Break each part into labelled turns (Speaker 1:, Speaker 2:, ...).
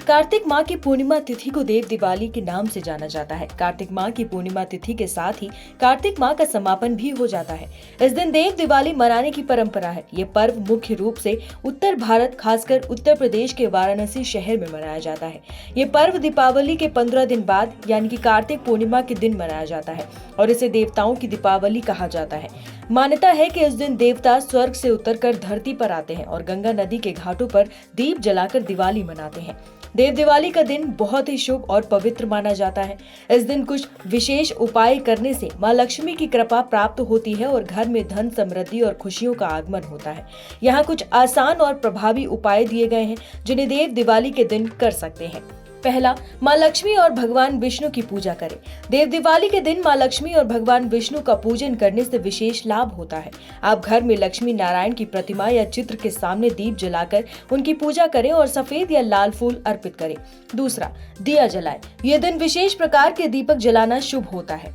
Speaker 1: कार्तिक माह की पूर्णिमा तिथि को देव दिवाली के नाम से जाना जाता है। कार्तिक माह की पूर्णिमा तिथि के साथ ही कार्तिक माह का समापन भी हो जाता है। इस दिन देव दिवाली मनाने की परंपरा है। ये पर्व मुख्य रूप से उत्तर भारत, खासकर उत्तर प्रदेश के वाराणसी शहर में मनाया जाता है। ये पर्व दीपावली के 15 दिन बाद यानी कि कार्तिक पूर्णिमा के दिन मनाया जाता है और इसे देवताओं की दीपावली कहा जाता है। मान्यता है कि इस दिन देवता स्वर्ग से उतरकर धरती पर आते हैं और गंगा नदी के घाटों पर दीप जलाकर दिवाली मनाते हैं। देव दिवाली का दिन बहुत ही शुभ और पवित्र माना जाता है। इस दिन कुछ विशेष उपाय करने से मां लक्ष्मी की कृपा प्राप्त होती है और घर में धन, समृद्धि और खुशियों का आगमन होता है। यहाँ कुछ आसान और प्रभावी उपाय दिए गए हैं जिन्हें देव दिवाली के दिन कर सकते हैं। पहला, मां लक्ष्मी और भगवान विष्णु की पूजा करें। देव दिवाली के दिन मां लक्ष्मी और भगवान विष्णु का पूजन करने से विशेष लाभ होता है। आप घर में लक्ष्मी नारायण की प्रतिमा या चित्र के सामने दीप जलाकर उनकी पूजा करें और सफेद या लाल फूल अर्पित करें। दूसरा, दिया जलाएं। यह दिन विशेष प्रकार के दीपक जलाना शुभ होता है।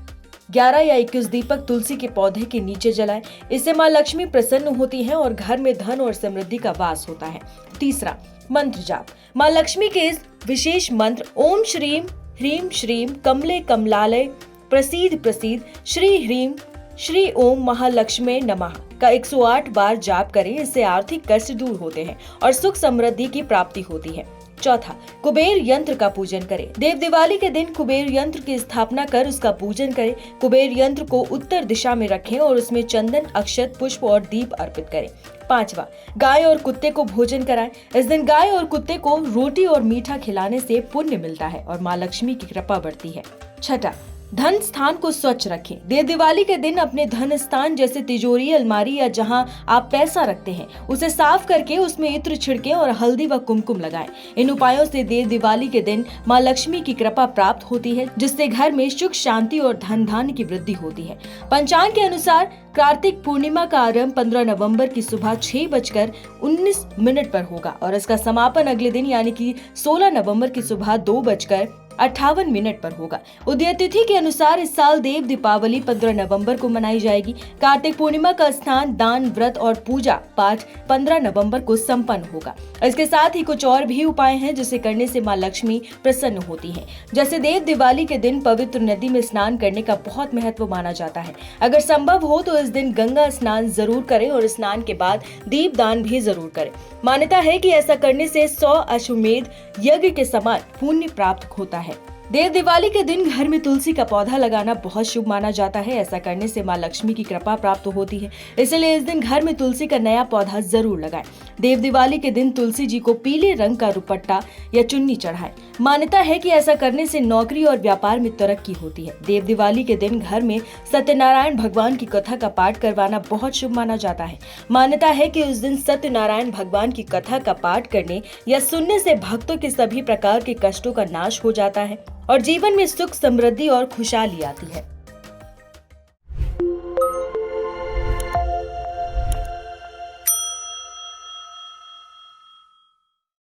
Speaker 1: 11 या 21 दीपक तुलसी के पौधे के नीचे जलाएं। इससे मां लक्ष्मी प्रसन्न होती हैं और घर में धन और समृद्धि का वास होता है। तीसरा, मंत्र जाप। मां लक्ष्मी के इस विशेष मंत्र ओम श्रीम ह्रीम श्रीम कमले कमलालय प्रसीद प्रसीद श्री ह्रीम श्री ओम महालक्ष्मी नमः का 108 बार जाप करें। इससे आर्थिक कष्ट दूर होते हैं और सुख समृद्धि की प्राप्ति होती है। चौथा, कुबेर यंत्र का पूजन करें। देव दिवाली के दिन कुबेर यंत्र की स्थापना कर उसका पूजन करें। कुबेर यंत्र को उत्तर दिशा में रखें और उसमें चंदन, अक्षत, पुष्प और दीप अर्पित करें। पांचवा, गाय और कुत्ते को भोजन कराएं। इस दिन गाय और कुत्ते को रोटी और मीठा खिलाने से पुण्य मिलता है और मां लक्ष्मी की कृपा बढ़ती है। छठा, धन स्थान को स्वच्छ रखें। देव दिवाली के दिन अपने धन स्थान जैसे तिजोरी, अलमारी या जहां आप पैसा रखते हैं उसे साफ करके उसमें इत्र छिड़कें और हल्दी व कुमकुम लगाएं। इन उपायों से देव दिवाली के दिन मां लक्ष्मी की कृपा प्राप्त होती है, जिससे घर में सुख, शांति और धन धान्य की वृद्धि होती है। पंचांग के अनुसार कार्तिक पूर्णिमा का आरंभ 15 नवंबर की सुबह 6:19 पर होगा और इसका समापन अगले दिन यानी कि 16 नवंबर की सुबह 2:58 पर होगा। उदय तिथि के अनुसार इस साल देव दीपावली 15 नवंबर को मनाई जाएगी। कार्तिक पूर्णिमा का स्नान, दान, व्रत और पूजा पाठ 15 नवंबर को संपन्न होगा। इसके साथ ही कुछ और भी उपाय हैं जिसे करने से मां लक्ष्मी प्रसन्न होती हैं। जैसे देव दिवाली के दिन पवित्र नदी में स्नान करने का बहुत महत्व माना जाता है। अगर संभव हो तो इस दिन गंगा स्नान जरूर करें और स्नान के बाद दीप दान भी जरूर करें। मान्यता है कि ऐसा करने से 100 अश्वमेध यज्ञ के समान पुण्य प्राप्त होता है। देव दिवाली के दिन घर में तुलसी का पौधा लगाना बहुत शुभ माना जाता है। ऐसा करने से मां लक्ष्मी की कृपा प्राप्त होती है, इसलिए इस दिन घर में तुलसी का नया पौधा जरूर लगाएं। देव दिवाली के दिन तुलसी जी को पीले रंग का दुपट्टा या चुन्नी चढ़ाएं। मान्यता है कि ऐसा करने से नौकरी और व्यापार में तरक्की होती है। देव दिवाली के दिन घर में सत्यनारायण भगवान की कथा का पाठ करवाना बहुत शुभ माना जाता है। मान्यता है कि उस दिन सत्यनारायण भगवान की कथा का पाठ करने या सुनने से भक्तों के सभी प्रकार के कष्टों का नाश हो जाता है और जीवन में सुख, समृद्धि और खुशहाली आती है।